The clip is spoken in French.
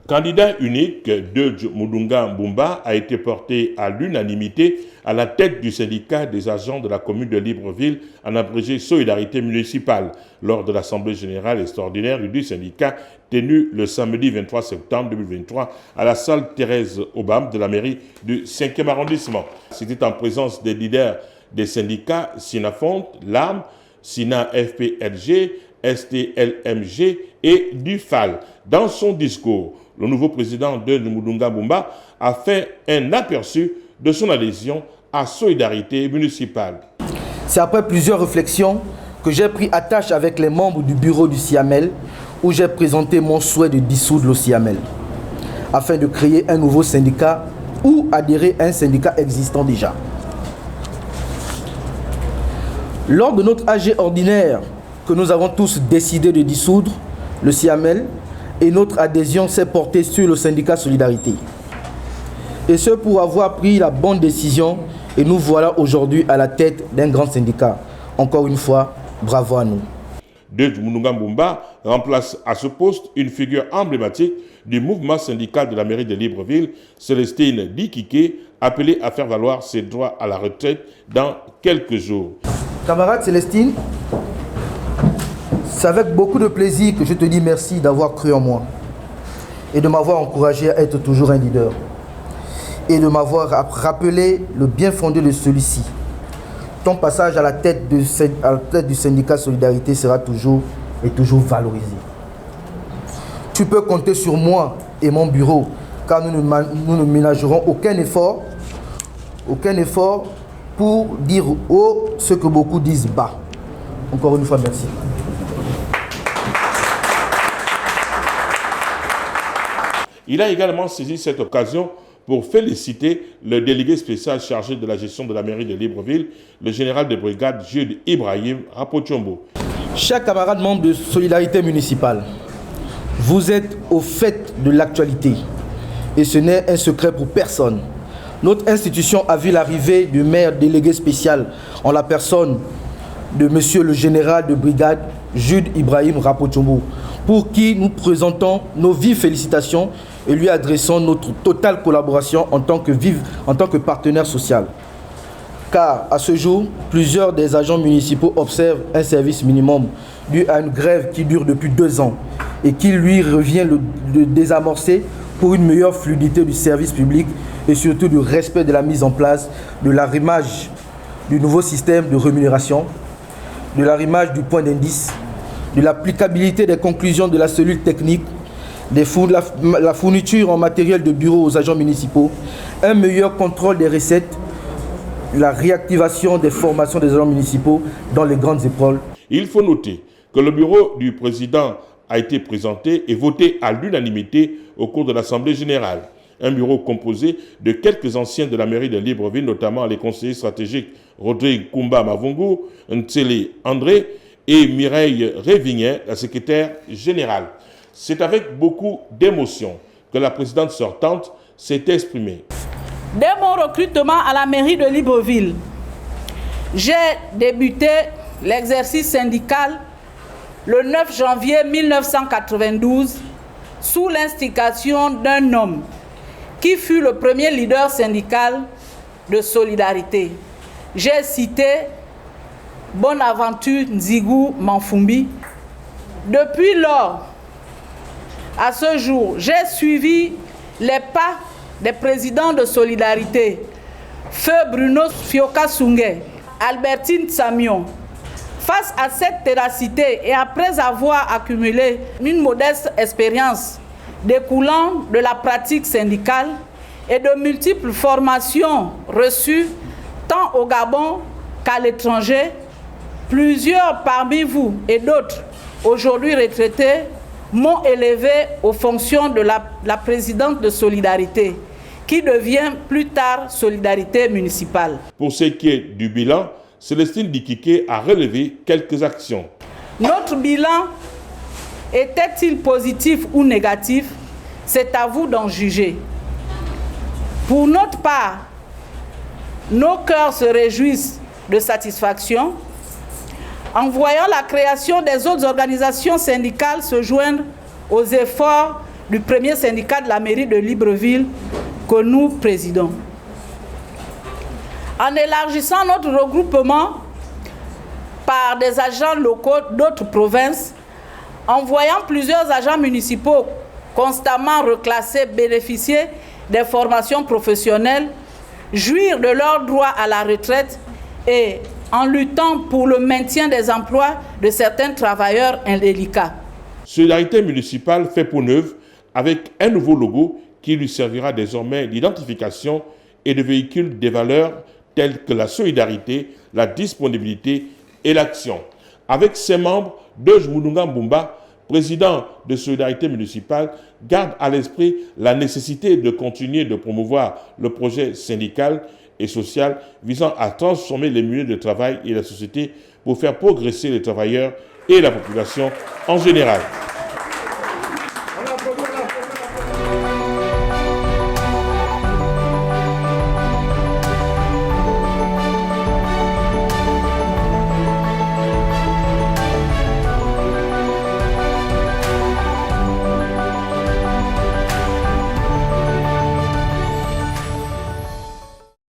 Candidat unique, Deudj Mudunga Mbumba a été porté à l'unanimité à la tête du syndicat des agents de la commune de Libreville, en abrégé Solidarité municipale, lors de l'Assemblée générale extraordinaire du syndicat tenue le samedi 23 septembre 2023 à la salle Thérèse Obam de la mairie du 5e arrondissement. C'était en présence des leaders des syndicats Sinafont, l'ARM, Sina FPLG, STLMG et DUFAL. Dans son discours, le nouveau président de Mudunga Mbumba a fait un aperçu de son adhésion à Solidarité municipale. C'est après plusieurs réflexions que j'ai pris attache avec les membres du bureau du CIAMEL, où j'ai présenté mon souhait de dissoudre le CIAMEL, afin de créer un nouveau syndicat ou adhérer à un syndicat existant déjà. Lors de notre AG ordinaire que nous avons tous décidé de dissoudre, le CIAMEL, et notre adhésion s'est portée sur le syndicat Solidarité. Et ce pour avoir pris la bonne décision, et nous voilà aujourd'hui à la tête d'un grand syndicat. Encore une fois, bravo à nous. Deudj Mudunga Mbumba remplace à ce poste une figure emblématique du mouvement syndical de la mairie de Libreville, Célestine Dikike, appelée à faire valoir ses droits à la retraite dans quelques jours. Camarade Célestine, c'est avec beaucoup de plaisir que je te dis merci d'avoir cru en moi et de m'avoir encouragé à être toujours un leader et de m'avoir rappelé le bien fondé de celui-ci. Ton passage à la tête du syndicat Solidarité sera toujours valorisé. Tu peux compter sur moi et mon bureau, car nous ne ménagerons aucun effort pour dire haut ce que beaucoup disent bas. Encore une fois, merci. Il a également saisi cette occasion pour féliciter le délégué spécial chargé de la gestion de la mairie de Libreville, le général de brigade Jude Ibrahim Rapochombo. Chers camarades membres de Solidarité municipale, vous êtes au fait de l'actualité et ce n'est un secret pour personne. Notre institution a vu l'arrivée du maire délégué spécial en la personne de monsieur le général de brigade Jude Ibrahim Rapochombo, pour qui nous présentons nos vives félicitations et lui adressons notre totale collaboration en tant que partenaire social. Car à ce jour, plusieurs des agents municipaux observent un service minimum dû à une grève qui dure depuis 2 ans et qui lui revient de désamorcer pour une meilleure fluidité du service public et surtout du respect de la mise en place de l'arrimage du nouveau système de rémunération, de l'arrimage du point d'indice, de l'applicabilité des conclusions de la cellule technique, la fourniture en matériel de bureau aux agents municipaux, un meilleur contrôle des recettes, la réactivation des formations des agents municipaux dans les grandes écoles. Il faut noter que le bureau du président a été présenté et voté à l'unanimité au cours de l'Assemblée générale. Un bureau composé de quelques anciens de la mairie de Libreville, notamment les conseillers stratégiques Rodrigue Kumba Mavungu, Ntsele André et Mireille Révignet, la secrétaire générale. C'est avec beaucoup d'émotion que la présidente sortante s'est exprimée. Dès mon recrutement à la mairie de Libreville, j'ai débuté l'exercice syndical le 9 janvier 1992 sous l'instigation d'un homme qui fut le premier leader syndical de Solidarité. J'ai cité Bonaventure Nzigou Manfumbi. Depuis lors, à ce jour, j'ai suivi les pas des présidents de Solidarité, Feu Bruno Fioka Sungé, Albertine Samion. Face à cette ténacité et après avoir accumulé une modeste expérience découlant de la pratique syndicale et de multiples formations reçues tant au Gabon qu'à l'étranger, plusieurs parmi vous et d'autres, aujourd'hui retraités, m'ont élevé aux fonctions de la présidente de Solidarité, qui devient plus tard Solidarité municipale. Pour ce qui est du bilan, Célestine Dikike a relevé quelques actions. Notre bilan était-il positif ou négatif? C'est à vous d'en juger. Pour notre part, nos cœurs se réjouissent de satisfaction en voyant la création des autres organisations syndicales se joindre aux efforts du premier syndicat de la mairie de Libreville que nous présidons. En élargissant notre regroupement par des agents locaux d'autres provinces, en voyant plusieurs agents municipaux constamment reclassés bénéficier des formations professionnelles, jouir de leurs droits à la retraite et en luttant pour le maintien des emplois de certains travailleurs indélicats. Solidarité municipale fait peau neuve avec un nouveau logo qui lui servira désormais d'identification et de véhicule des valeurs telles que la solidarité, la disponibilité et l'action. Avec ses membres, Deuge Mudunga Mbumba, président de Solidarité municipale, garde à l'esprit la nécessité de continuer de promouvoir le projet syndical et social visant à transformer les milieux de travail et la société pour faire progresser les travailleurs et la population en général.